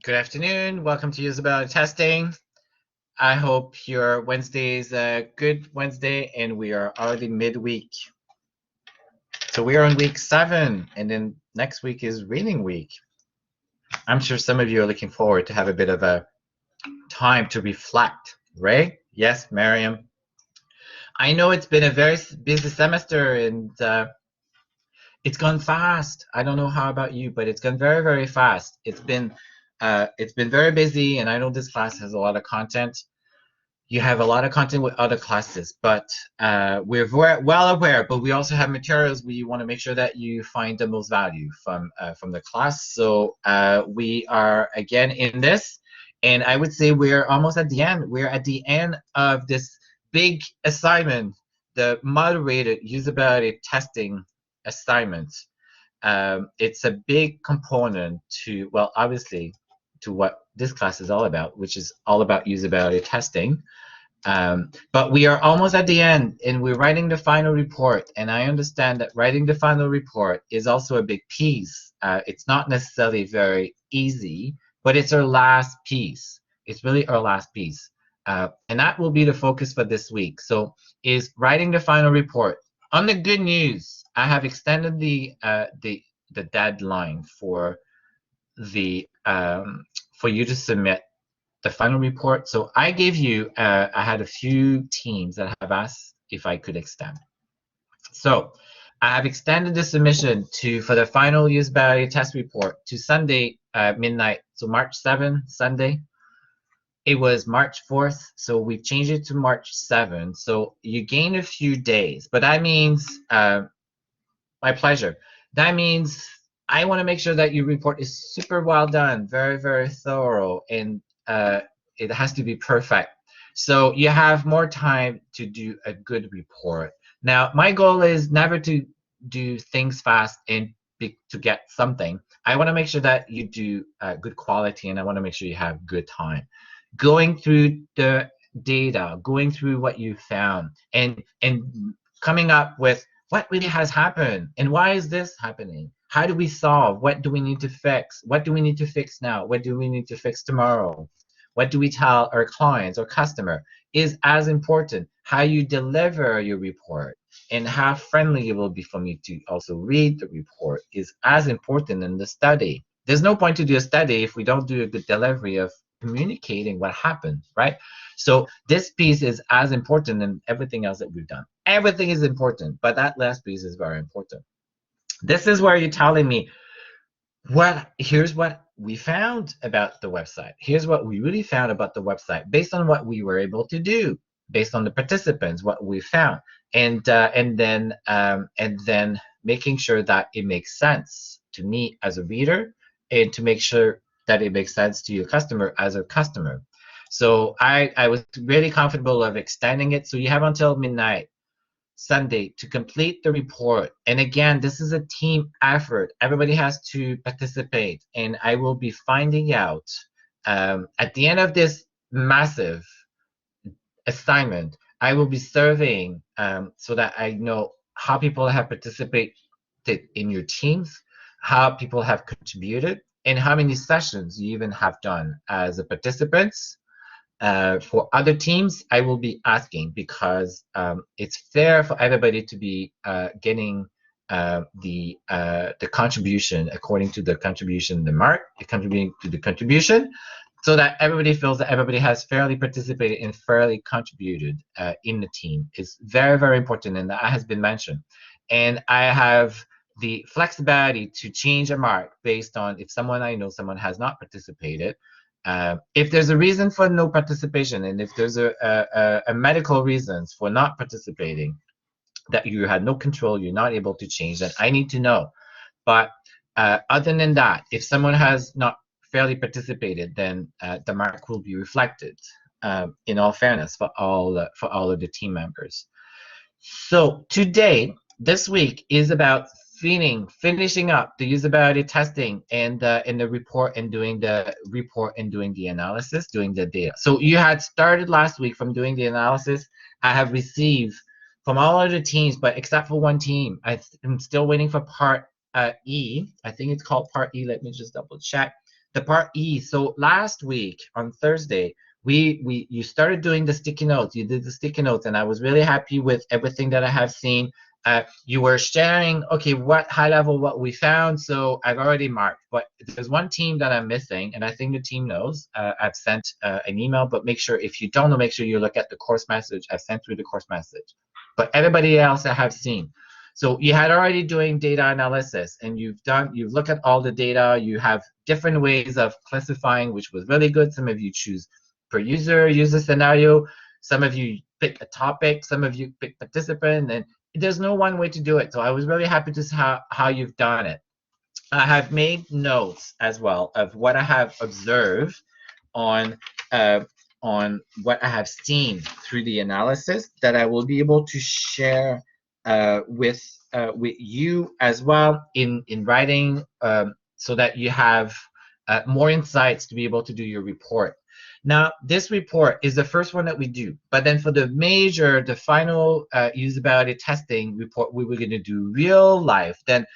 Good afternoon. Welcome to Usability Testing. I hope your Wednesday is a good Wednesday and we are already midweek. So we are on week 7 and then next week is reading week. I'm sure some of you are looking forward to have a bit of a time to reflect, right? Yes, Miriam. I know it's been a very busy semester and it's gone fast. I don't know how about you, but it's gone very, very fast. It's been very busy, and I know this class has a lot of content. You have a lot of content with other classes, but we're well aware. But we also have materials we want to make sure that you find the most value from the class. So we are again in this, and I would say we're almost at the end. We're at the end of this big assignment, the moderated usability testing assignment. It's a big component to, well, obviously, to what this class is all about, which is all about usability testing. But we are almost at the end and we're writing the final report. And I understand that writing the final report is also a big piece. It's not necessarily very easy, but it's our last piece. It's really our last piece. And that will be the focus for this week. So is writing the final report. On the good news, I have extended the deadline for you to submit the final report. So I gave you, I had a few teams that have asked if I could extend. So I have extended the submission for the final usability test report to Sunday midnight. So March 7th, Sunday. It was March 4th, so we've changed it to March 7th. So you gain a few days, but that means, my pleasure. That means I want to make sure that your report is super well done, very, very thorough, and it has to be perfect. So you have more time to do a good report. Now, my goal is never to do things fast and to get something. I want to make sure that you do good quality, and I want to make sure you have good time. Going through the data, going through what you found, and coming up with what really has happened and why is this happening? How do we solve? What do we need to fix? What do we need to fix now? What do we need to fix tomorrow? What do we tell our clients or customer is as important. How you deliver your report and how friendly it will be for me to also read the report is as important in the study. There's no point to do a study if we don't do a good delivery of communicating what happened, right? So this piece is as important than everything else that we've done. Everything is important, but that last piece is very important. This is where you're telling me, here's what we found about the website. Here's what we really found about the website based on what we were able to do, based on the participants, what we found, and then making sure that it makes sense to me as a reader, and to make sure that it makes sense to your customer as a customer. So I was really comfortable of extending it. So you have until midnight Sunday to complete the report. And again, this is a team effort. Everybody has to participate. And I will be finding out at the end of this massive assignment, I will be surveying so that I know how people have participated in your teams, how people have contributed, and how many sessions you even have done as a participants. For other teams, I will be asking because it's fair for everybody to be getting the contribution according to the contribution, the mark, contributing to the contribution, so that everybody feels that everybody has fairly participated and fairly contributed in the team. Is very, very important, and that has been mentioned. And I have the flexibility to change a mark based on if I know someone has not participated. If there's a reason for no participation, and if there's a medical reasons for not participating that you had no control, you're not able to change, that I need to know. But other than that, if someone has not fairly participated, then the mark will be reflected in all fairness for all of the team members. So today, this week is about finishing up the usability testing and in the report and doing the report and doing the analysis, doing the data. So you had started last week from doing the analysis. I have received from all of the teams, but except for one team, I'm still waiting for part E. I think it's called part E. Let me just double check. the part E. So last week on Thursday, you started doing the sticky notes. You did the sticky notes, and I was really happy with everything that I have seen. You were sharing, okay, what high level, what we found. So I've already marked, but there's one team that I'm missing, and I think the team knows. I've sent an email, but make sure, if you don't know, make sure you look at the course message. I've sent through the course message. But everybody else I have seen. So you had already doing data analysis, and you've looked at all the data. You have different ways of classifying, which was really good. Some of you choose per user scenario. Some of you pick a topic. Some of you pick participant, and there's no one way to do it. So I was really happy to see how you've done it. I have made notes as well of what I have observed on what I have seen through the analysis that I will be able to share with you as well in writing, so that you have more insights to be able to do your report. Now, this report is the first one that we do, but then for the final usability testing report, we were going to do real life. Then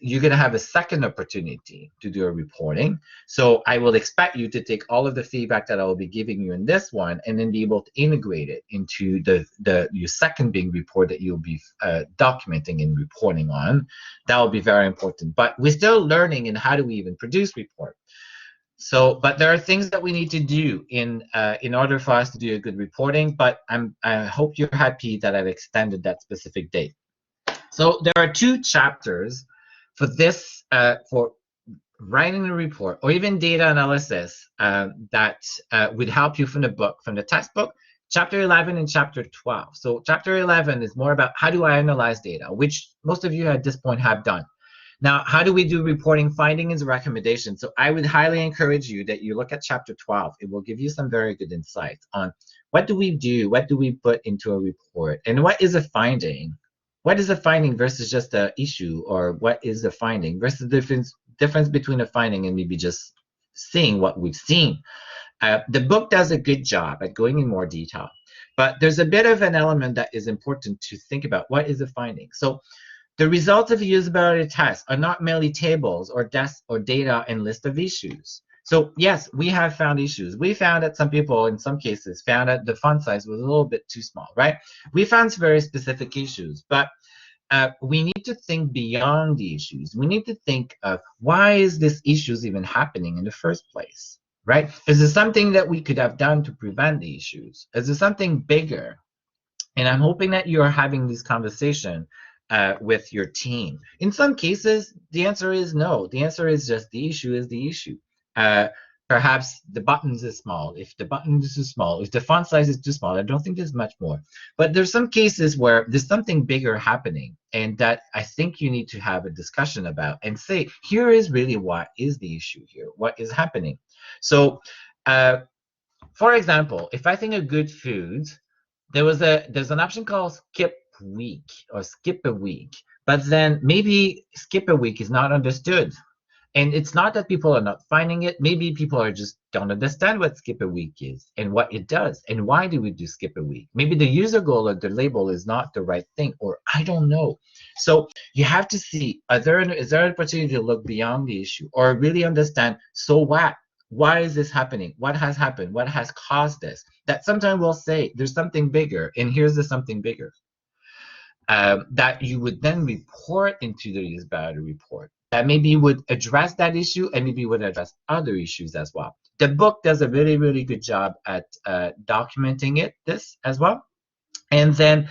you're going to have a second opportunity to do a reporting. So I will expect you to take all of the feedback that I will be giving you in this one, and then be able to integrate it into your second big report that you'll be documenting and reporting on. That will be very important. But we're still learning in how do we even produce report. So, but there are things that we need to do in order for us to do a good reporting. But I hope you're happy that I've extended that specific date. So there are 2 chapters for this, for writing a report or even data analysis that would help you from the textbook, chapter 11 and chapter 12. So chapter 11 is more about how do I analyze data, which most of you at this point have done. Now, how do we do reporting findings and recommendations? So I would highly encourage you that you look at chapter 12. It will give you some very good insights on what do we do, what do we put into a report, and what is a finding? What is a finding versus just an issue, or what is the finding versus the difference between a finding and maybe just seeing what we've seen? The book does a good job at going in more detail, but there's a bit of an element that is important to think about. What is a finding? So the results of a usability test are not merely tables or data and list of issues. So yes, we have found issues. We found that some people, in some cases, found that the font size was a little bit too small, right? We found some very specific issues, but we need to think beyond the issues. We need to think of, why is this issues even happening in the first place, right? Is there something that we could have done to prevent the issues? Is there something bigger? And I'm hoping that you're having this conversation with your team. In some cases, the answer is no. The answer is just the issue is the issue. Perhaps the buttons is small. If the button is too small, if the font size is too small, I don't think there's much more. But there's some cases where there's something bigger happening, and that I think you need to have a discussion about and say, here is really what is the issue here? What is happening? So, for example, if I think of good foods, there's an option called skip week or skip a week, but then maybe skip a week is not understood. And it's not that people are not finding it. Maybe people are just don't understand what skip a week is and what it does and why do we do skip a week. Maybe the user goal or the label is not the right thing, or I don't know. So you have to see, is there an opportunity to look beyond the issue or really understand, so what? Why is this happening? What has happened? What has caused this? That sometimes we'll say there's something bigger, and here's the something bigger. That you would then report into the usability report. That maybe would address that issue and maybe would address other issues as well. The book does a really, really good job at documenting this as well. And then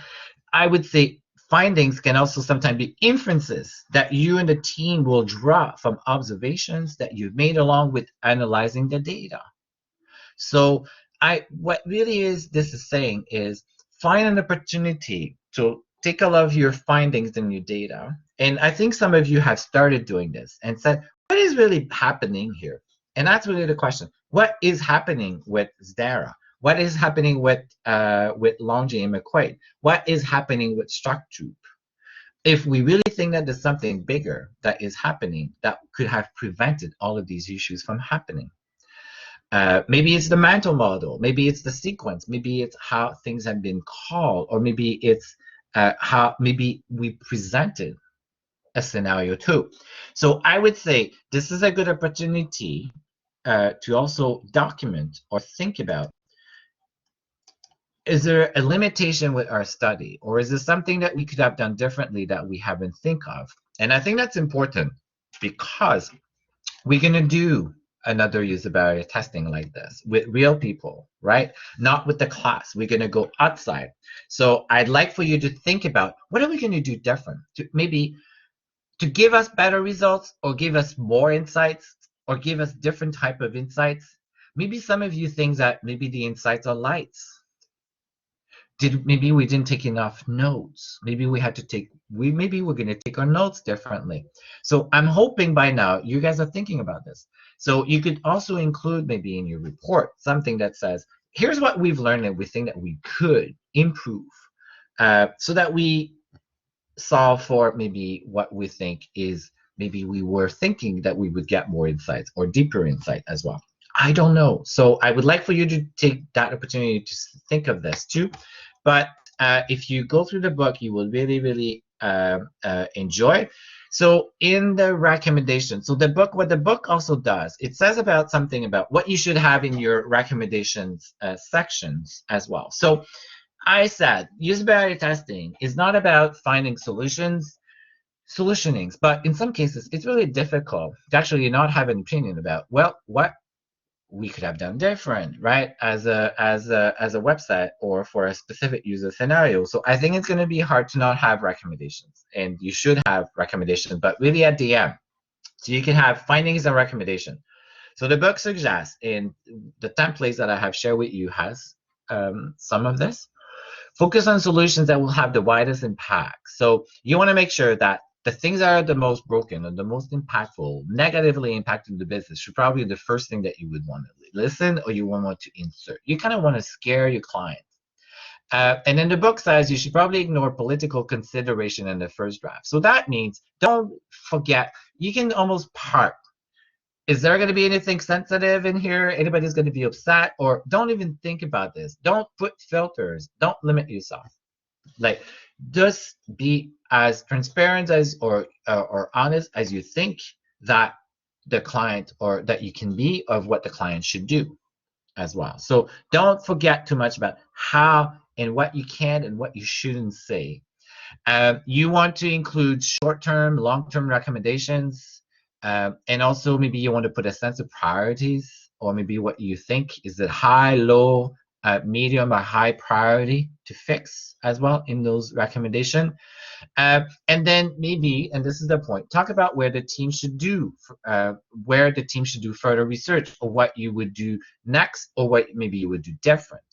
I would say findings can also sometimes be inferences that you and the team will draw from observations that you've made along with analyzing the data. So what really this is saying is, find an opportunity to take a lot of your findings and your data. And I think some of you have started doing this and said, what is really happening here? And that's really the question. What is happening with Zdara? What is happening with Longy and McQuaid? What is happening with Structube? If we really think that there's something bigger that is happening that could have prevented all of these issues from happening. Maybe it's the mental model, maybe it's the sequence, maybe it's how things have been called, or maybe it's how maybe we presented a scenario too. So I would say this is a good opportunity to also document or think about, is there a limitation with our study, or is there something that we could have done differently that we haven't think of? And I think that's important because we're going to do another usability testing like this with real people, right? Not with the class. We're going to go outside. So I'd like for you to think about, what are we going to do different to maybe to give us better results, or give us more insights, or give us different type of insights. Maybe some of you think that maybe the insights are lights. Maybe we didn't take enough notes. Maybe we had to take, maybe we're going to take our notes differently. So I'm hoping by now you guys are thinking about this. So you could also include maybe in your report something that says, here's what we've learned and we think that we could improve, so that we solve for maybe what we think is, maybe we were thinking that we would get more insights or deeper insight as well. I don't know. So I would like for you to take that opportunity to think of this too. But if you go through the book, you will really, really enjoy. So in the recommendation, so the book, what the book also does, it says about something about what you should have in your recommendations sections as well. So I said usability testing is not about finding solutionings, but in some cases, it's really difficult to actually not have an opinion about, well, what we could have done different, right? As a website or for a specific user scenario. So I think it's going to be hard to not have recommendations, and you should have recommendations, but really at the end. So you can have findings and recommendation. So the book suggests, in the templates that I have shared with you has some of this. Focus on solutions that will have the widest impact. So you want to make sure that the things that are the most broken and the most impactful, negatively impacting the business, should probably be the first thing that you would want to listen or you want to insert. You kind of want to scare your client. And then the book says you should probably ignore political consideration in the first draft. So that means don't forget, you can almost park. Is there going to be anything sensitive in here? Anybody's going to be upset? Or don't even think about this. Don't put filters. Don't limit yourself. Like, just be as transparent as or honest as you think that the client, or that you can be, of what the client should do as well. So don't forget too much about how and what you can and what you shouldn't say. You want to include short-term, long-term recommendations, and also maybe you want to put a sense of priorities, or maybe what you think is it high, low, medium, or high priority to fix as well in those recommendations. And then maybe, and this is the point, talk about where the team should do, further research, or what you would do next, or what maybe you would do different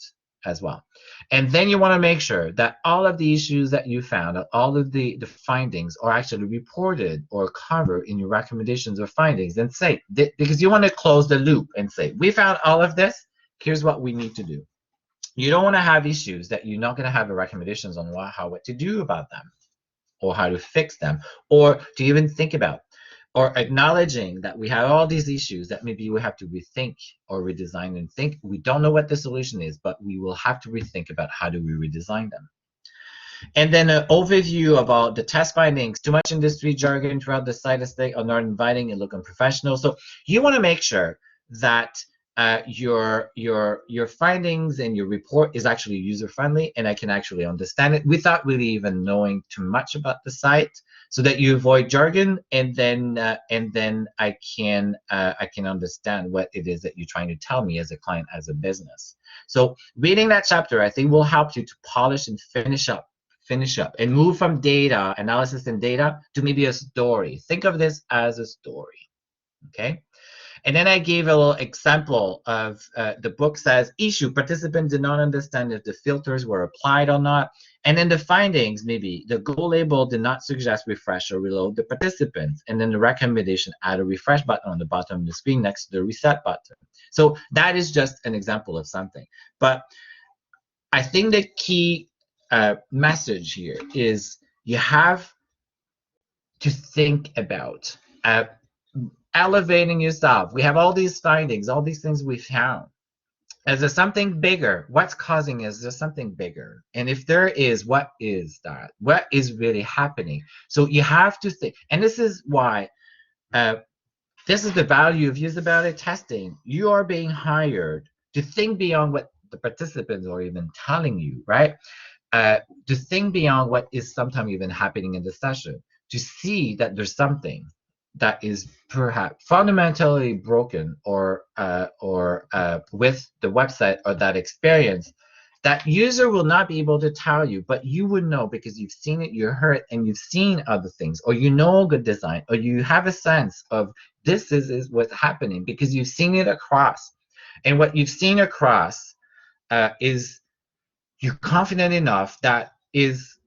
as well. And then you want to make sure that all of the issues that you found, all of the findings, are actually reported or covered in your recommendations or findings, and say, because you want to close the loop and say, we found all of this, here's what we need to do. You don't want to have issues that you're not going to have the recommendations on what to do about them, or how to fix them, or to even think about, or acknowledging that we have all these issues that maybe we have to rethink or redesign and think. We don't know what the solution is, but we will have to rethink about how do we redesign them. And then an overview of all the test findings. Too much industry jargon throughout the site estate are not inviting and look unprofessional. So you want to make sure that your findings and your report is actually user friendly, and I can actually understand it without really even knowing too much about the site, so that you avoid jargon, and then I can understand what it is that you're trying to tell me as a client, as a business. So reading that chapter, I think, will help you to polish and finish up and move from data analysis and data to maybe a story. Think of this as a story, okay? And then I gave a little example of the book says, issue, participants did not understand if the filters were applied or not. And then the findings, maybe the goal label did not suggest refresh or reload the participants. And then the recommendation, add a refresh button on the bottom of the screen next to the reset button. So that is just an example of something. But I think the key message here is you have to think about elevating yourself. We have all these findings, all these things we found. Is there something bigger? What's causing it? Is there something bigger? And if there is, what is that? What is really happening? So you have to think, and this is why this is the value of usability testing. You are being hired to think beyond what the participants are even telling you, right? To think beyond what is sometimes even happening in the session, to see that there's something that is perhaps fundamentally broken or with the website or that experience that user will not be able to tell you, but you would know because you've seen it, you heard it, and you've seen other things, or you know good design, or you have a sense of this is what's happening because you've seen it across. And what you've seen across is you're confident enough that is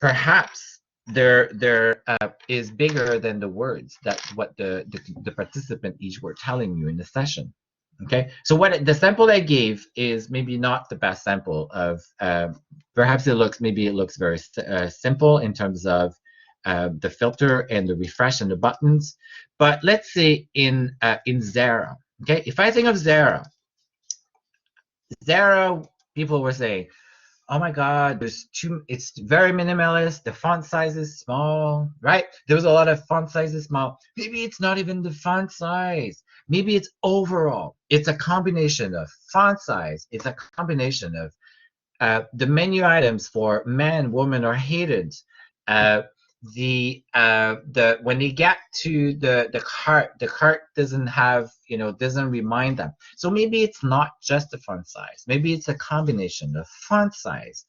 perhaps there is bigger than the words that what the participant each were telling you in the session. Okay, so what the sample I gave is maybe not the best sample of perhaps it looks very simple in terms of the filter and the refresh and the buttons, but let's say in Zara. Okay, if I think of Zara, people were saying, oh my God, it's very minimalist. The font size is small, right? There was a lot of font sizes small. Maybe it's not even the font size. Maybe it's overall. It's a combination of font size. It's a combination of the menu items for men, women are hated. Uh, the when they get to the cart doesn't have, doesn't remind them. So maybe it's not just the font size. Maybe it's a combination of font size,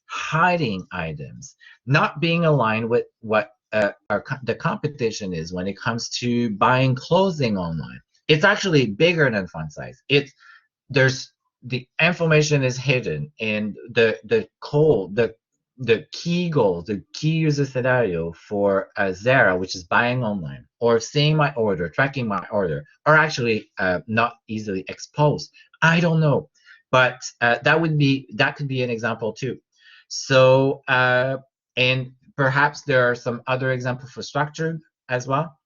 hiding items, not being aligned with what the competition is when it comes to buying clothing online. It's actually bigger than font size. There's the information is hidden, and the key goal, the key user scenario for Zara, which is buying online or seeing my order, tracking my order, are actually not easily exposed. I don't know, but that could be an example too. So and perhaps there are some other examples for structured as well.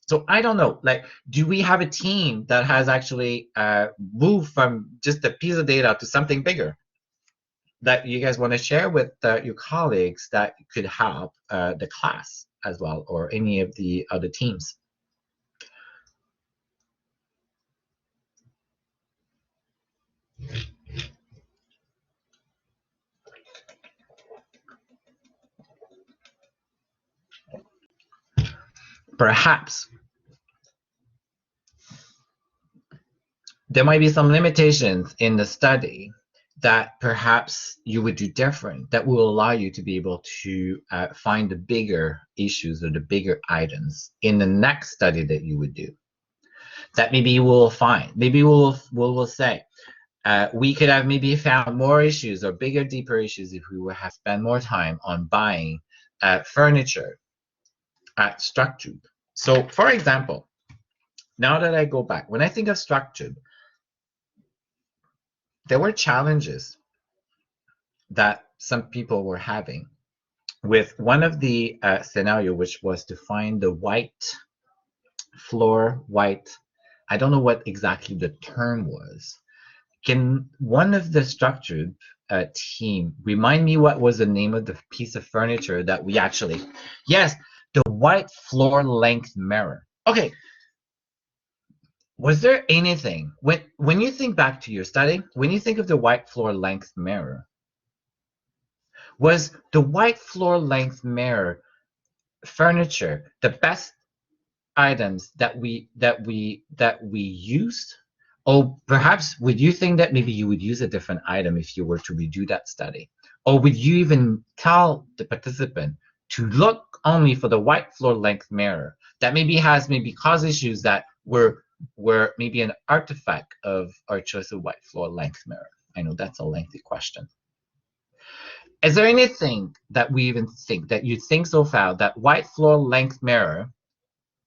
So I don't know, like, do we have a team that has actually moved from just a piece of data to something bigger that you guys want to share with your colleagues that could help the class as well, or any of the other teams? Perhaps there might be some limitations in the study that perhaps you would do different that will allow you to be able to find the bigger issues or the bigger items in the next study that you would do. That maybe you will find, maybe we'll say, we could have maybe found more issues or bigger, deeper issues if we would have spent more time on buying furniture at structured. So, for example, now that I go back, when I think of structured, there were challenges that some people were having with one of the scenario, which was to find the white floor, I don't know what exactly the term was. Can one of the structured team remind me what was the name of the piece of furniture that we actually, yes, the white floor length mirror. Okay, was there anything, when you think back to your study, when you think of the white floor length mirror, was the white floor length mirror furniture the best items that we used? Or perhaps would you think that maybe you would use a different item if you were to redo that study? Or would you even tell the participant to look only for the white floor length mirror that maybe caused issues that were maybe an artifact of our choice of white floor length mirror? I know that's a lengthy question. Is there anything that we even think that you think so far that white floor length mirror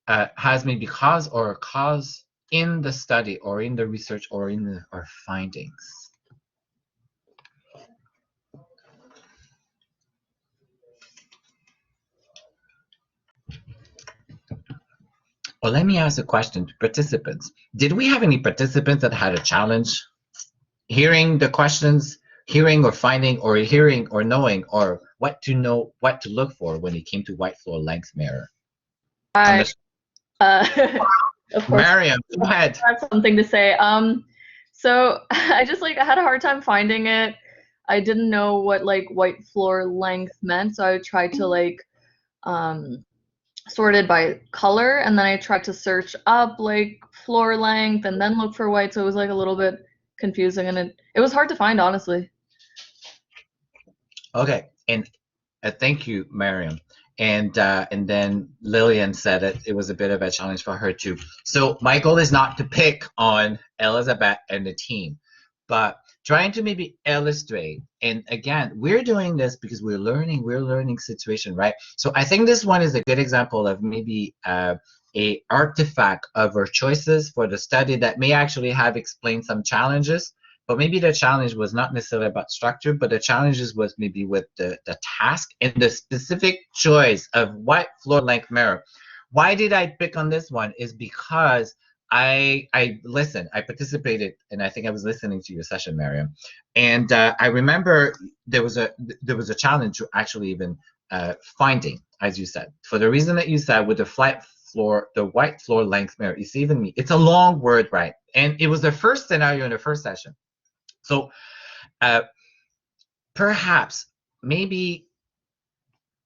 has maybe cause in the study or in the research or in our findings? Well, let me ask a question to participants. Did we have any participants that had a challenge hearing the questions, hearing or finding or hearing or knowing or what to know, what to look for when it came to white floor length mirror? On I the uh, of course Mariam, go ahead. I have something to say. So I just like I had a hard time finding it. I didn't know what like white floor length meant, so I tried to like um sort it by color, and then I tried to search up like floor length and then look for white, so it was like a little bit confusing, and it was hard to find, honestly. Okay, and thank you, Mariam. And then Lillian said it was a bit of a challenge for her too. So my goal is not to pick on Elizabeth and the team, but trying to maybe illustrate. And again, we're doing this because we're learning situation, right? So I think this one is a good example of maybe a artifact of our choices for the study that may actually have explained some challenges, but maybe the challenge was not necessarily about structure, but the challenges was maybe with the task and the specific choice of what floor length mirror. Why did I pick on this one is because I listened, I participated, and I think I was listening to your session, Mariam. And I remember there was a challenge to actually even finding, as you said, for the reason that you said with the flat floor, the white floor length mirror. You see, even me, it's a long word, right? And it was the first scenario in the first session. So uh, perhaps maybe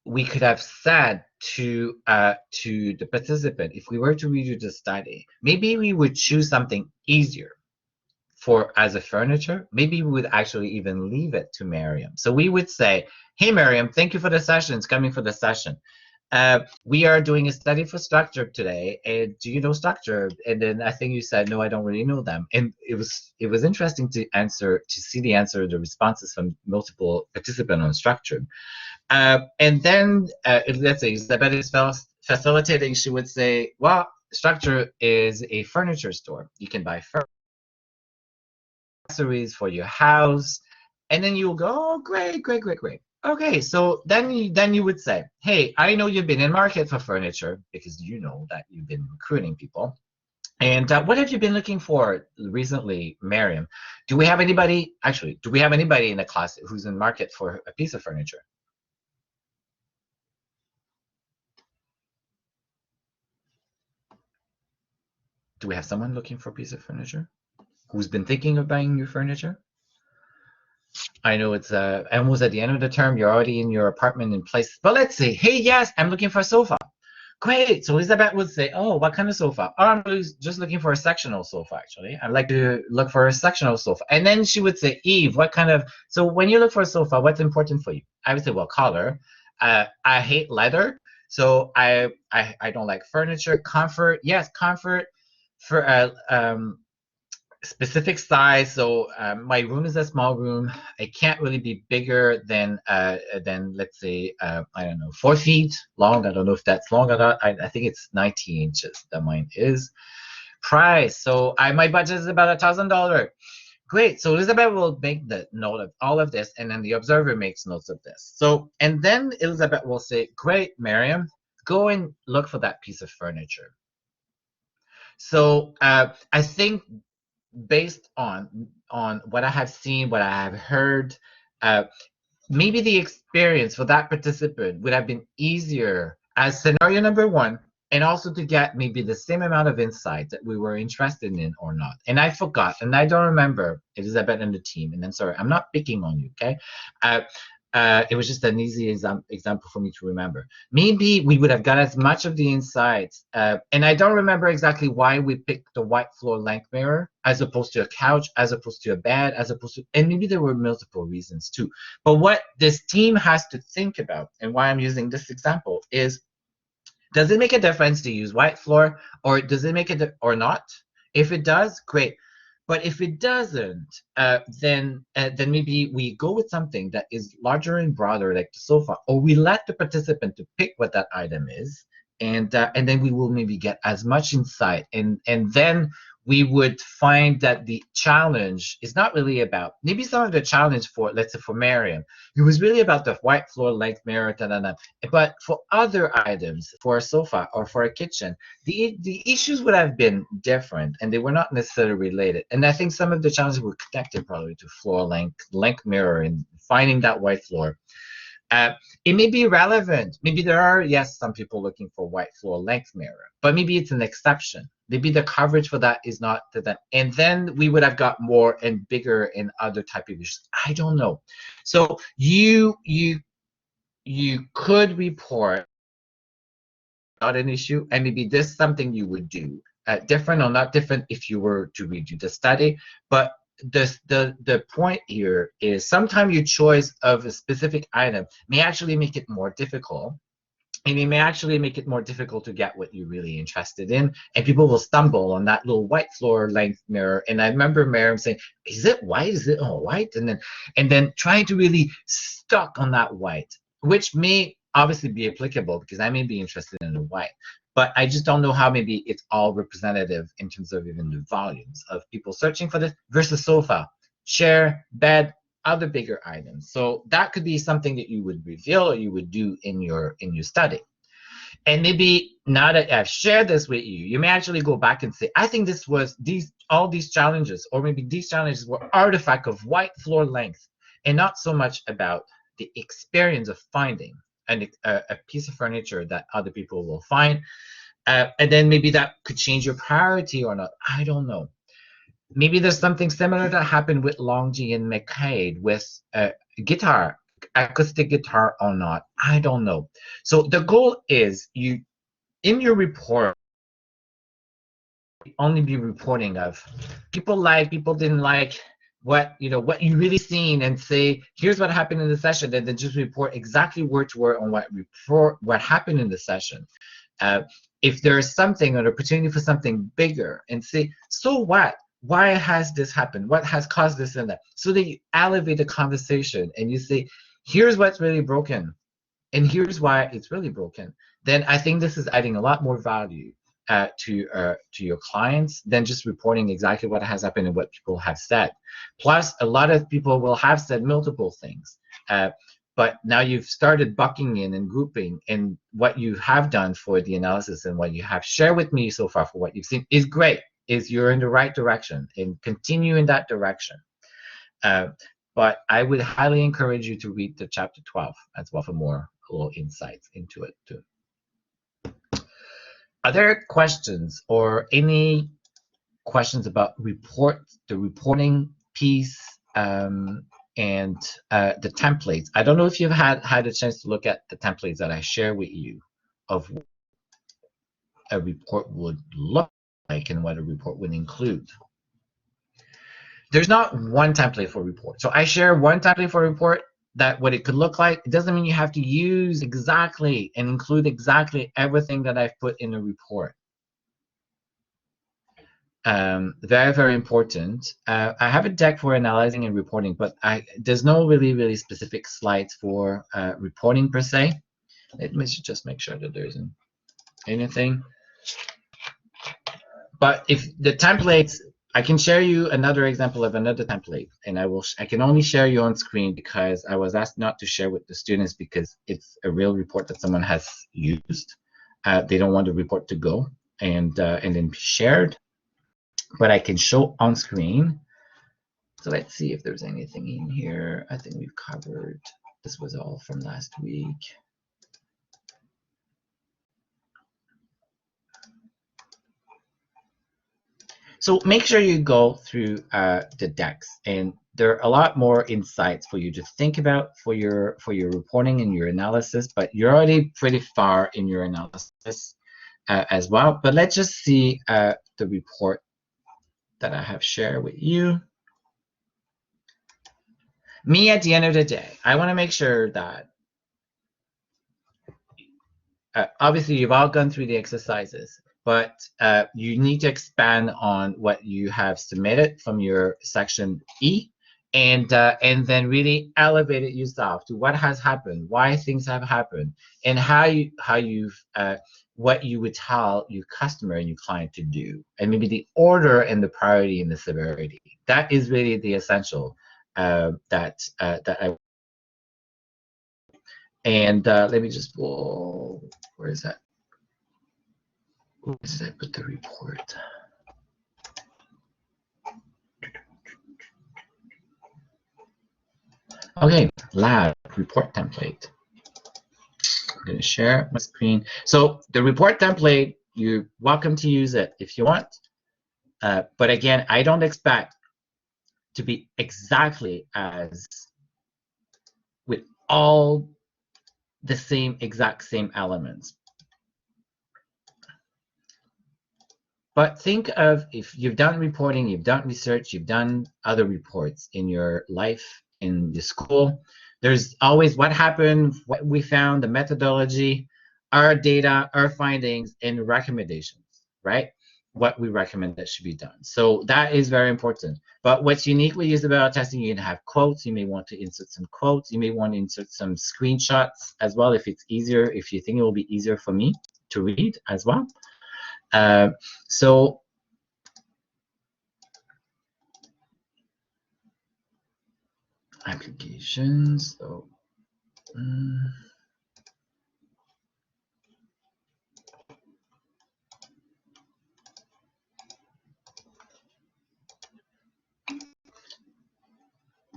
we could have said to the participant, if we were to redo the study, maybe we would choose something easier for as a furniture. Maybe we would actually even leave it to Miriam. So we would say, hey, Miriam, thank you for the session. It's coming for the session. We are doing a study for structure today. And do you know structure? And then I think you said, no, I don't really know them. And it was interesting to see the answer, the responses from multiple participants on structure. And then let's say Isabella is facilitating. She would say, well, structure is a furniture store. You can buy accessories for your house, and then you'll go, oh, great, great, great, great. Okay, so then you would say, hey, I know you've been in market for furniture because you know that you've been recruiting people. And what have you been looking for recently, Miriam? Do we have anybody in the class who's in market for a piece of furniture? Do we have someone looking for a piece of furniture who's been thinking of buying new furniture? I know it's almost at the end of the term. You're already in your apartment in place. But let's say, hey, yes, I'm looking for a sofa. Great. So Elizabeth would say, oh, what kind of sofa? Oh, I'm just looking for a sectional sofa, actually. I'd like to look for a sectional sofa. And then she would say, Yves, what kind of... So when you look for a sofa, what's important for you? I would say, well, color. I hate leather. So I don't like furniture. Comfort. Yes, comfort. For specific size. So my room is a small room. It can't really be bigger than let's say I don't know, 4 feet long. I don't know if that's long or not. I think it's 90 inches that mine is. Price. So my budget is about $1,000. Great. So Elizabeth will make the note of all of this, and then the observer makes notes of this. So and then Elizabeth will say, great, Miriam, go and look for that piece of furniture. So I think based on what I have seen, what I have heard, uh, maybe the experience for that participant would have been easier as scenario number one, and also to get maybe the same amount of insight that we were interested in or not. And I forgot, and I don't remember Elizabeth and the team. And then sorry, I'm not picking on you, okay? It was just an easy example for me to remember. Maybe we would have got as much of the insights, and I don't remember exactly why we picked the white floor length mirror as opposed to a couch, as opposed to a bed, as opposed to, and maybe there were multiple reasons too. But what this team has to think about, and why I'm using this example, is does it make a difference to use white floor, or does it make it or not? If it does, great. But if it doesn't, then maybe we go with something that is larger and broader, like the sofa, or we let the participant to pick what that item is, and then we will maybe get as much insight, and then we would find that the challenge is not really about, maybe some of the challenge for, let's say for Miriam, it was really about the white floor length mirror, but for other items, for a sofa or for a kitchen, the issues would have been different and they were not necessarily related. And I think some of the challenges were connected probably to floor length mirror and finding that white floor. It may be relevant. Maybe there are, yes, some people looking for white floor length mirror, but maybe it's an exception. Maybe the coverage for that is not that. And then we would have got more and bigger in other type of issues. I don't know. So you could report not an issue, and maybe this is something you would do different or not different if you were to redo the study. But the point here is sometimes your choice of a specific item may actually make it more difficult, and it may actually make it more difficult to get what you're really interested in, and people will stumble on that little white floor length mirror. And I remember Miriam saying, is it white, is it all white, and then trying to really stuck on that white, which may obviously be applicable because I may be interested in the white, but I just don't know how maybe it's all representative in terms of even the volumes of people searching for this versus sofa, chair, bed, other bigger items. So that could be something that you would reveal or you would do in your study. And maybe now that I've shared this with you, you may actually go back and say, I think this was all these challenges, or maybe these challenges were artifact of white floor length and not so much about the experience of finding a piece of furniture that other people will find. And then maybe that could change your priority or not. I don't know. Maybe there's something similar that happened with Longji and McCade with guitar, acoustic guitar or not. I don't know. So the goal is you, in your report, only be reporting of people didn't like, what you really seen, and say, here's what happened in the session, and then just report exactly word to word on what happened in the session. If there is something, an opportunity for something bigger, and say, so what? Why has this happened? What has caused this and that? So that you elevate the conversation and you say, here's what's really broken, and here's why it's really broken. Then I think this is adding a lot more value to your clients than just reporting exactly what has happened and what people have said. Plus, a lot of people will have said multiple things. But now you've started bucking in and grouping, and what you have done for the analysis and what you have shared with me so far for what you've seen is great, is you're in the right direction, and continue in that direction. But I would highly encourage you to read the chapter 12 as well for more little insights into it too. Are there questions or any questions about the reporting piece, and the templates? I don't know if you've had a chance to look at the templates that I share with you of what a report would look like and what a report would include. There's not one template for report. So I share one template for report, that what it could look like. It doesn't mean you have to use exactly and include exactly everything that I've put in a report. Very, very important. I have a deck for analyzing and reporting, but there's no really specific slides for reporting per se. Let me just make sure that there isn't anything. But if the templates, I can share you another example of another template, and I can only share you on screen because I was asked not to share with the students because it's a real report that someone has used. They don't want the report to go and then be shared, but I can show on screen. So let's see if there's anything in here. I think we've covered. This was all from last week. So make sure you go through the decks, and there are a lot more insights for you to think about for your reporting and your analysis, but you're already pretty far in your analysis as well. But let's just see the report that I have shared with you. Me, at the end of the day, I want to make sure that obviously you've all gone through the exercises, but you need to expand on what you have submitted from your section E, and then really elevate it yourself to what has happened, why things have happened, and how you've what you would tell your customer and your client to do, and maybe the order and the priority and the severity. That is really the essential that I. And let me just pull. Where is that? Where did I put the report? Okay, lab report template. I'm going to share my screen. So the report template, you're welcome to use it if you want. But again, I don't expect to be exactly as with all the same exact same elements. But think of if you've done reporting, you've done research, you've done other reports in your life, in the school. There's always what happened, what we found, the methodology, our data, our findings, and recommendations, right? What we recommend that should be done. So that is very important. But what's uniquely used about testing, you can have quotes. You may want to insert some quotes. You may want to insert some screenshots as well if it's easier, if you think it will be easier for me to read as well. So applications. So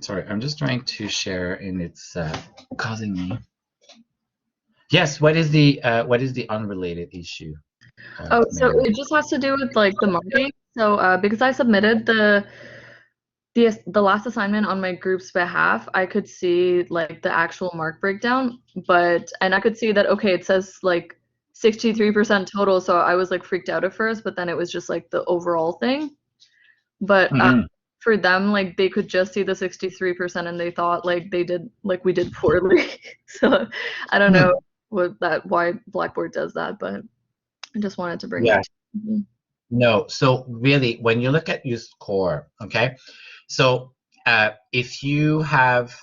sorry, I'm just trying to share, and it's causing me. Yes, what is the unrelated issue? Oh, so it just has to do with like the marking. So because I submitted the last assignment on my group's behalf, I could see like the actual mark breakdown, and I could see that okay, it says like 63% total, so I was like freaked out at first, but then it was just like the overall thing. But for them, like they could just see the 63% and they thought like we did poorly. So I don't know why Blackboard does that, but I just wanted to bring that. No, so really, when you look at your score, okay, so if you have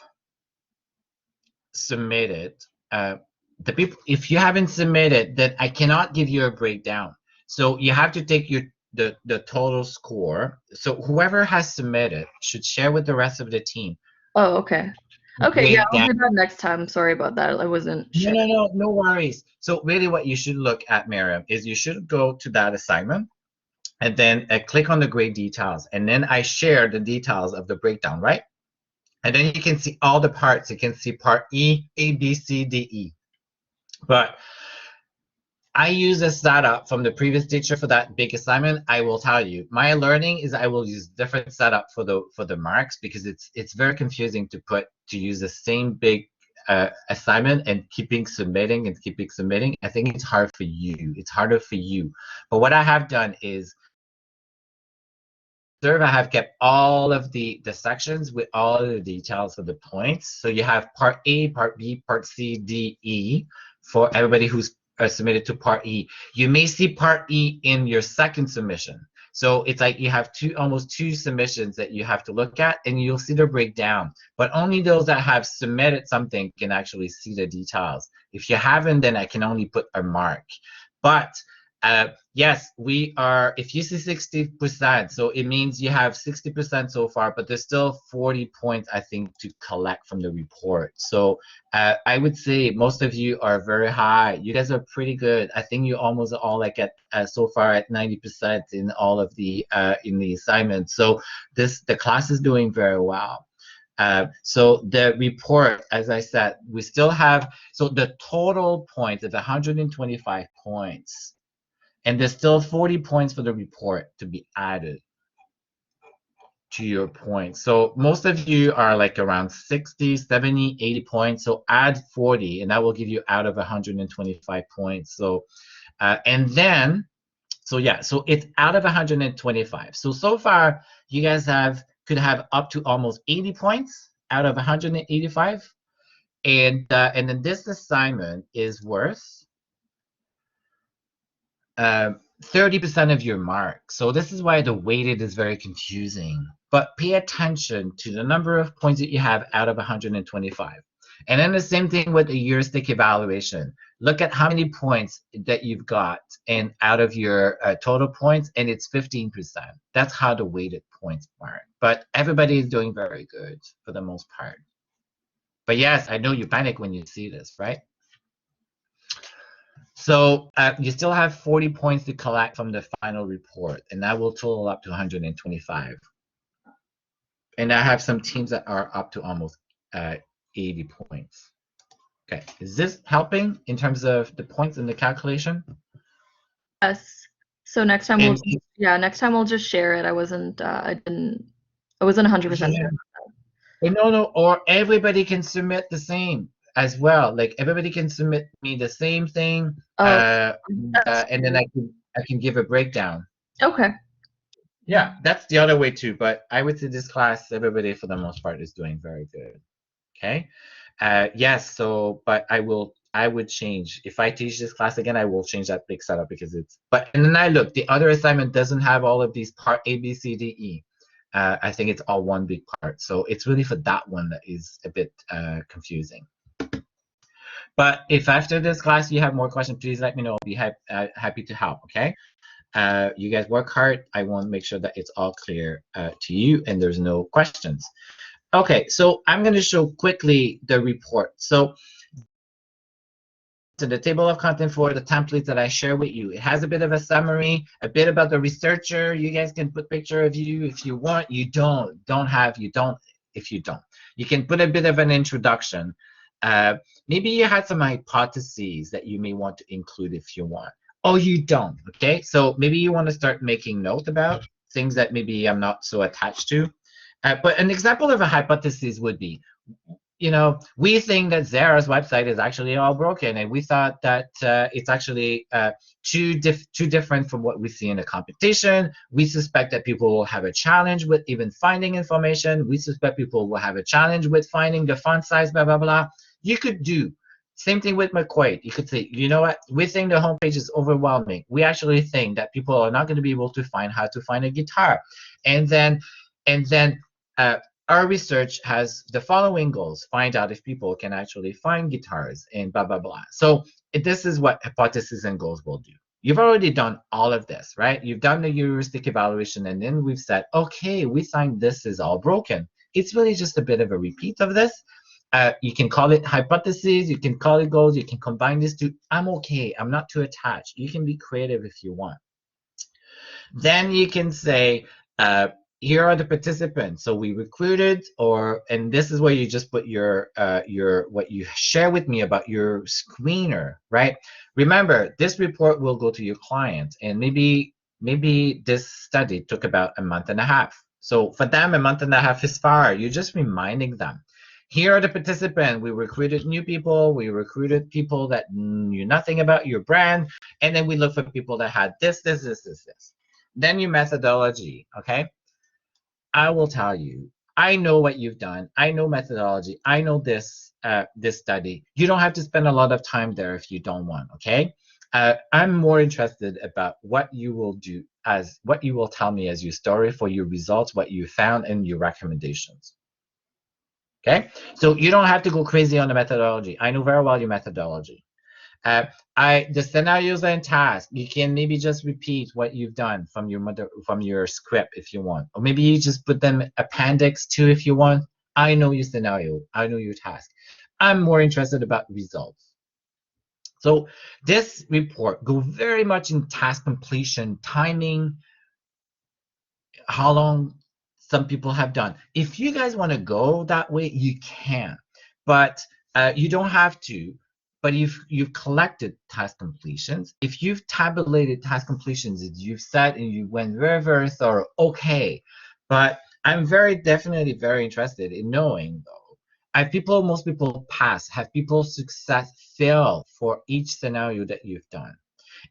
submitted, if you haven't submitted, then I cannot give you a breakdown. So you have to take the total score. So whoever has submitted should share with the rest of the team. Oh, okay. Okay, yeah, I'll do that next time. Sorry about that. I wasn't sure. No worries. So really what you should look at, Miriam, is you should go to that assignment and then click on the grade details. And then I share the details of the breakdown, right? And then you can see all the parts. You can see part E, A, B, C, D, E. But I use a setup from the previous teacher for that big assignment. I will tell you, my learning is I will use different setup for the marks because it's very confusing to use the same big assignment and keeping submitting. I think it's hard for you. It's harder for you. But what I have done is I have kept all of the sections with all of the details of the points. So you have part A, part B, part C, D, E for everybody who's submitted to part E. You may see part E in your second submission. So it's like you have almost two submissions that you have to look at, and you'll see the breakdown. But only those that have submitted something can actually see the details. If you haven't, then I can only put a mark. But yes, we are, if you see 60%, so it means you have 60% so far, but there's still 40 points, I think, to collect from the report. So I would say most of you are very high. You guys are pretty good. I think you almost all like at so far at 90% in all of the in the assignments. So the class is doing very well. So the report, as I said, we still have, so the total points is 125 points. And there's still 40 points for the report to be added to your points. So most of you are like around 60, 70, 80 points. So add 40, and that will give you out of 125 points. So, and then, so yeah, so it's out of 125. So far, you guys could have up to almost 80 points out of 185. And then this assignment is worth 30% of your mark. So this is why the weighted is very confusing. But pay attention to the number of points that you have out of 125. And then the same thing with the heuristic evaluation. Look at how many points that you've got and out of your total points, and it's 15%. That's how the weighted points are. But everybody is doing very good for the most part. But yes, I know you panic when you see this, right? So you still have 40 points to collect from the final report, and that will total up to 125. And I have some teams that are up to almost 80 points. Okay, is this helping in terms of the points in the calculation? Yes. So next time And next time we'll just share it. I wasn't 100% yeah, sure. no, or everybody can submit the same as well. Like everybody can submit me the same thing, Oh, and then I can give a breakdown. okay. Yeah, that's the other way too. But I would say this class, everybody for the most part is doing very good. Okay. Yes. So, but I would change if I teach this class again. I will change that big setup because it's. But and then I look. The other assignment doesn't have all of these part A, B, C, D, E. I think it's all one big part. So it's really for that one that is a bit confusing. But if after this class you have more questions, please let me know. I'll be happy to help. Okay. You guys work hard. I want to make sure that it's all clear to you and there's no questions. Okay, so I'm going to show quickly the report. So the table of content for the templates that I share with you. It has a bit of a summary, a bit about the researcher. You guys can put picture of you if you want. You don't if you don't. You can put a bit of an introduction. Maybe you had some hypotheses that you may want to include if you want. Oh, you don't, okay? So maybe you want to start making note about things that maybe I'm not so attached to. But an example of a hypothesis would be, you know, we think that Zara's website is actually all broken, and we thought that it's actually too different from what we see in the competition. We suspect that people will have a challenge with even finding information. We suspect people will have a challenge with finding the font size, blah, blah, blah. You could do same thing with McQuaid. You could say, you know what, we think the homepage is overwhelming. We actually think that people are not going to be able to find how to find a guitar. And then our research has the following goals: find out if people can actually find guitars and blah, blah, blah. So this is what hypotheses and goals will do. You've already done all of this, right? You've done the heuristic evaluation, and then we've said, okay, we find this is all broken. It's really just a bit of a repeat of this. You can call it hypotheses, you can call it goals, you can combine these two. I'm okay, I'm not too attached. You can be creative if you want. Then you can say, here are the participants. So we recruited, and this is where you just put your what you share with me about your screener, right? Remember, this report will go to your client, and maybe this study took about a month and a half. So for them, a month and a half is far. You're just reminding them. Here are the participants. We recruited new people. We recruited people that knew nothing about your brand, and then we look for people that had this. Then your methodology, okay? I will tell you, I know what you've done. I know methodology. I know this study. You don't have to spend a lot of time there if you don't want, okay? I'm more interested about what you will do as what you will tell me as your story for your results, what you found, and your recommendations. Okay? So you don't have to go crazy on the methodology. I know very well your methodology. The scenarios and tasks, you can maybe just repeat what you've done from your script if you want, or maybe you just put them appendix to if you want. I know your scenario, I know your task. I'm more interested about results. So this report go very much in task completion, timing, how long some people have done. If you guys want to go that way, you can, but you don't have to. But if you've collected task completions, if you've tabulated task completions that you've said and you went very, very thorough, okay. But I'm definitely very interested in knowing though, most people pass, have people success fail for each scenario that you've done?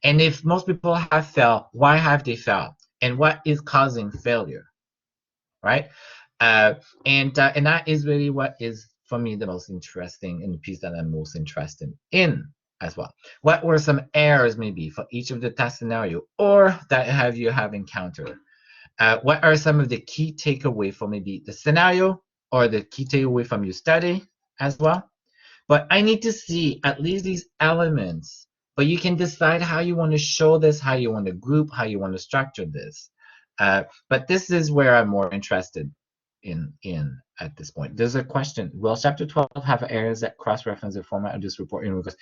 And if most people have failed, why have they failed? And what is causing failure, right? And that is really what is, for me, the most interesting in the piece that I'm most interested in as well. What were some errors maybe for each of the test scenario or that you have encountered? What are some of the key takeaway from maybe the scenario or the key takeaway from your study as well? but I need to see at least these elements. But you can decide how you want to show this, how you want to group, how you want to structure this. But this is where I'm more interested in at this point. There's a question. Will Chapter 12 have areas that cross-reference the format of this report in regards?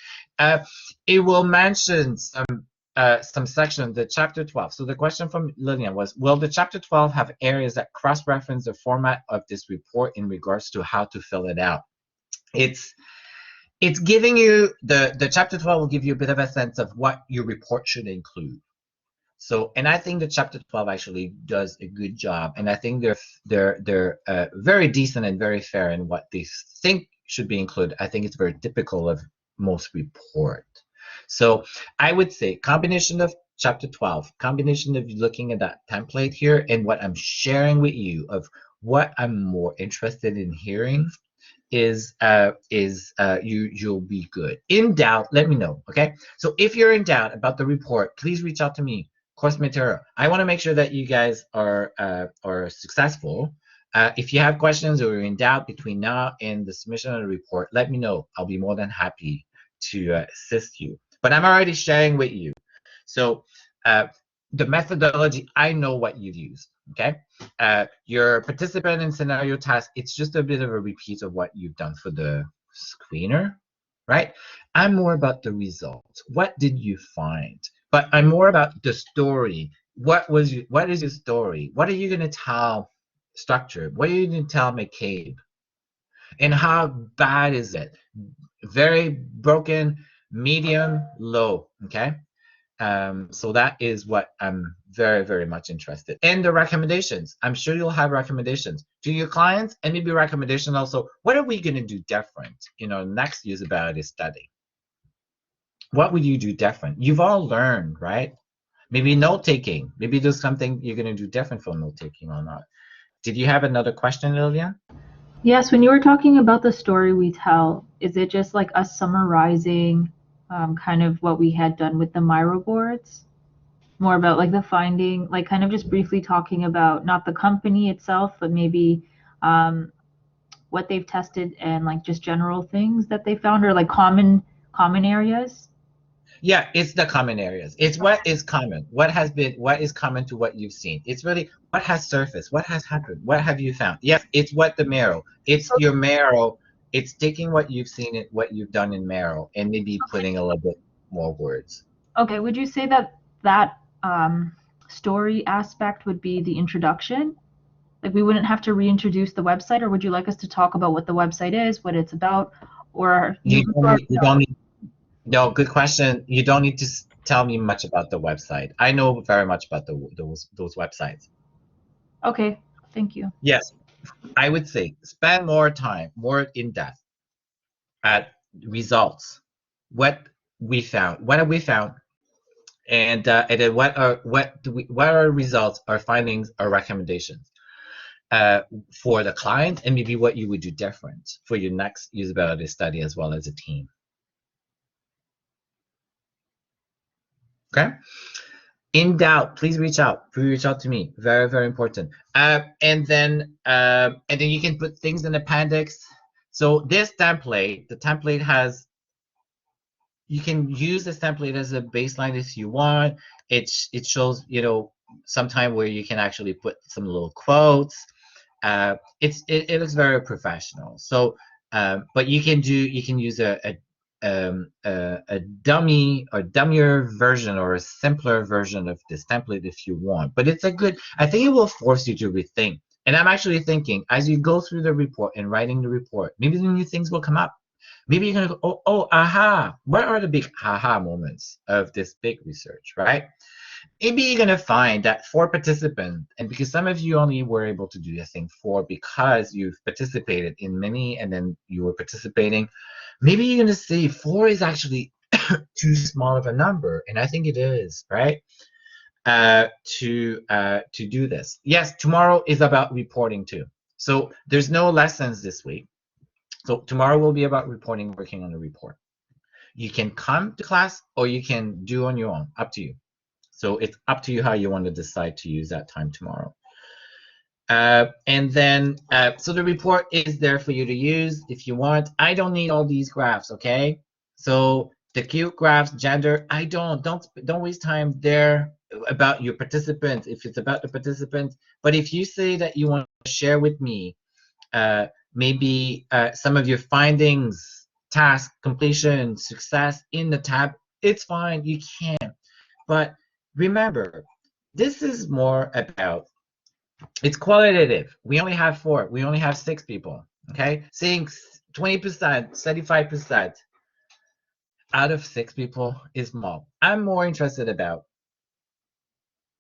It will mention some section, the Chapter 12. So the question from Lillian was, will the Chapter 12 have areas that cross-reference the format of this report in regards to how to fill it out? It's giving you, the Chapter 12 will give you a bit of a sense of what your report should include. So, and I think that Chapter 12 actually does a good job, and I think they're very decent and very fair in what they think should be included. I think it's very typical of most report. So I would say combination of Chapter 12, combination of looking at that template here and what I'm sharing with you of what I'm more interested in hearing you'll be good. In doubt, let me know, okay? So if you're in doubt about the report, please reach out to me. Course material. I want to make sure that you guys are successful. If you have questions or you're in doubt between now and the submission of the report, let me know. I'll be more than happy to assist you. But I'm already sharing with you. So the methodology, I know what you've used, okay? Your participant and scenario task, it's just a bit of a repeat of what you've done for the screener, right? I'm more about the results. What did you find? But I'm more about the story. What is your story? What are you going to tell Structure? What are you going to tell McCabe? And how bad is it? Very broken, medium, low, okay? So that is what I'm very, very much interested in. And the recommendations. I'm sure you'll have recommendations to your clients, and maybe recommendation also. What are we going to do different in our next usability study? What would you do different? You've all learned, right? Maybe note taking. Maybe there's something you're going to do different from note taking or not. Did you have another question, Lillian? Yes, when you were talking about the story we tell, is it just like us summarizing kind of what we had done with the Miro boards? More about like the finding, like kind of just briefly talking about not the company itself, but maybe what they've tested and like just general things that they found, or like common areas. Yeah, it's the common areas. It's what is common. What is common to what you've seen. It's really what has surfaced, what has happened, what have you found. Yes, it's what the marrow. It's your marrow. It's taking what you've seen, what you've done in marrow, and maybe putting a little bit more words. Okay, would you say that story aspect would be the introduction? Like we wouldn't have to reintroduce the website, or would you like us to talk about what the website is, what it's about, or You don't need. No, good question. You don't need to tell me much about the website. I know very much about those websites. Okay, thank you. Yes, I would say spend more time, more in depth at results. What we found. What have we found? And then what are results, our findings, our recommendations for the client, and maybe what you would do different for your next usability study as well as a team. Okay. In doubt, please reach out. Please reach out to me. Very, very important. And then you can put things in appendix. So this template, the template has. You can use this template as a baseline if you want. It shows sometime where you can actually put some little quotes. It looks very professional. So, but you can use a dummy or dummier version or a simpler version of this template if you want. But it's I think it will force you to rethink. And I'm actually thinking as you go through the report and writing the report, maybe the new things will come up. Maybe you're gonna go, oh, aha. What are the big aha moments of this big research, right? Maybe you're gonna find that 4 participants, and because some of you only were able to do, I think, 4 because you've participated in many and then you were participating, maybe you're gonna see 4 is actually too small of a number, and I think it is, right? To do this. Yes, tomorrow is about reporting too. So there's no lessons this week. So tomorrow will be about reporting, working on a report. You can come to class or you can do on your own, up to you. So it's up to you how you want to decide to use that time tomorrow. And then, so the report is there for you to use if you want. I don't need all these graphs, okay? So the cute graphs, gender, don't waste time there about your participants if it's about the participants. But if you say that you want to share with me maybe some of your findings, task completion, success in the tab, it's fine, you can. But remember, this is more about, it's qualitative. We only have 4. We only have 6 people. Okay, saying 20%, 75% out of 6 people is small. I'm more interested about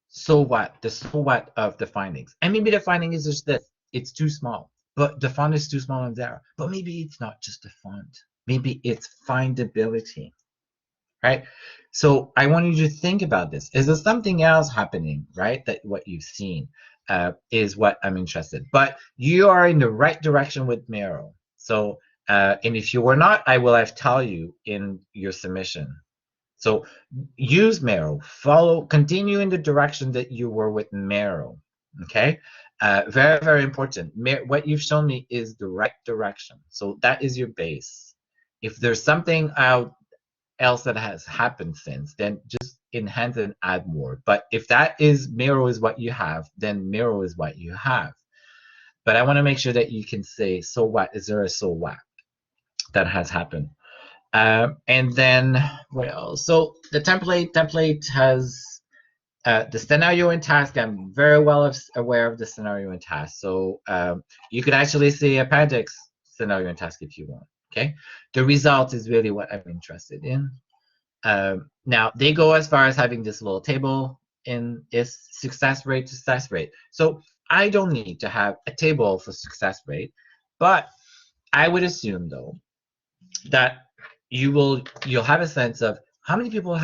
so what, the so what of the findings. And maybe the finding is just this: it's too small. But the font is too small and there. But maybe it's not just the font. Maybe it's findability. Right? So I want you to think about this. Is there something else happening, right? That what you've seen is what I'm interested. But you are in the right direction with Miro. So, and if you were not, I will have tell you in your submission. So use Miro. Continue in the direction that you were with Miro. Okay? Very, very important. What you've shown me is the right direction. So that is your base. If there's something else that has happened since, then just enhance and add more. But if that is Miro is what you have, then Miro is what you have. But I want to make sure that you can say, so what? Is there a so what that has happened? And then what else? So the template has the scenario and task. I'm very well aware of the scenario and task. So you could actually say appendix scenario and task if you want. Okay, the result is really what I'm interested in. Now they go as far as having this little table in is success rate. So I don't need to have a table for success rate, but I would assume though that you'll have a sense of how many people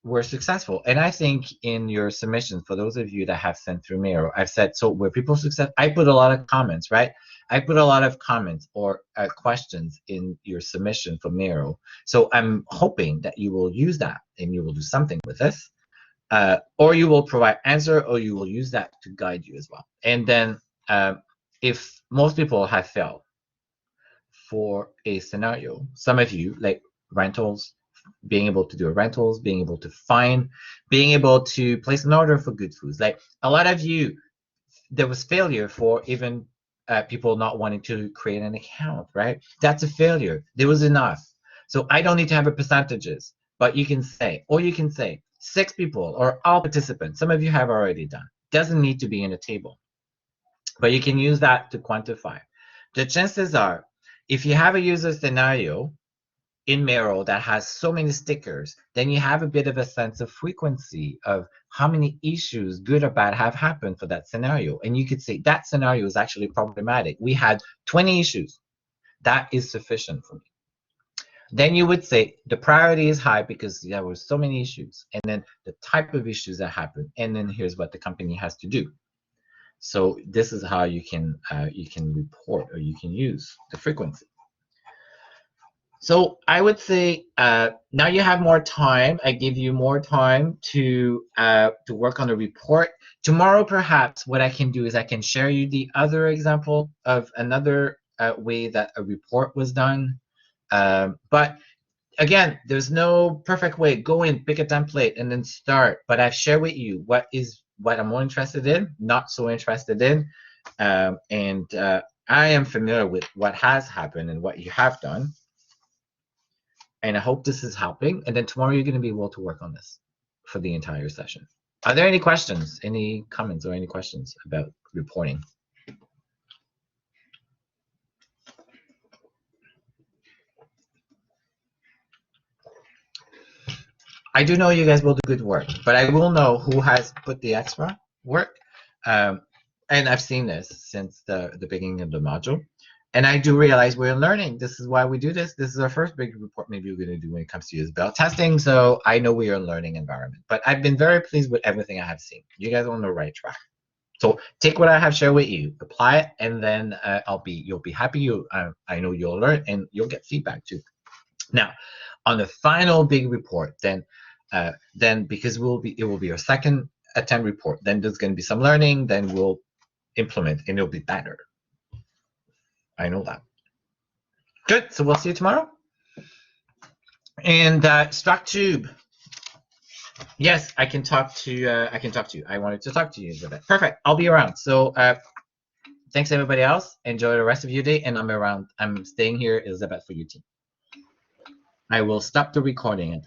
were successful. And I think in your submission, for those of you that have sent through Miro, I've said, so were people successful? I put a lot of comments, right? I put a lot of comments or questions in your submission for Miro. So I'm hoping that you will use that and you will do something with this. Or you will provide answer, or you will use that to guide you as well. And then if most people have failed for a scenario, some of you, like rentals, being able to do rentals, being able to find, being able to place an order for good foods. Like a lot of you, there was failure for even people not wanting to create an account, right? That's a failure. There was enough. So I don't need to have a percentages, but you can say, or you can say 6 people or all participants. Some of you have already done. Doesn't need to be in a table, but you can use that to quantify. The chances are, if you have a user scenario in Miro that has so many stickers, then you have a bit of a sense of frequency of how many issues, good or bad, have happened for that scenario. And you could say that scenario is actually problematic. We had 20 issues. That is sufficient for me. Then you would say the priority is high because there were so many issues. And then the type of issues that happen. And then here's what the company has to do. So this is how you can report, or you can use the frequency. So I would say now you have more time. I give you more time to work on the report. Tomorrow, perhaps, what I can do is I can share you the other example of another way that a report was done. But again, there's no perfect way. Go in, pick a template, and then start. But I've shared with you what I'm more interested in, not so interested in, and I am familiar with what has happened and what you have done. And I hope this is helping. And then tomorrow you're going to be able to work on this for the entire session. Are there any questions, any comments, or any questions about reporting? I do know you guys will do good work, but I will know who has put the extra work. And I've seen this since the beginning of the module. And I do realize we're learning. This is why we do this. This is our first big report maybe we're going to do when it comes to usability testing. So I know we are a learning environment. But I've been very pleased with everything I have seen. You guys are on the right track. So take what I have shared with you, apply it, and then you'll be happy. I know you'll learn and you'll get feedback too. Now, on the final big report, then because it will be our second attempt report, then there's going to be some learning. Then we'll implement, and it'll be better. I know that. Good. So we'll see you tomorrow. And StructTube. Yes, I can talk to you. I wanted to talk to you, Elizabeth. Perfect. I'll be around. So thanks everybody else. Enjoy the rest of your day, and I'm around. I'm staying here, Elizabeth, for your team. I will stop the recording at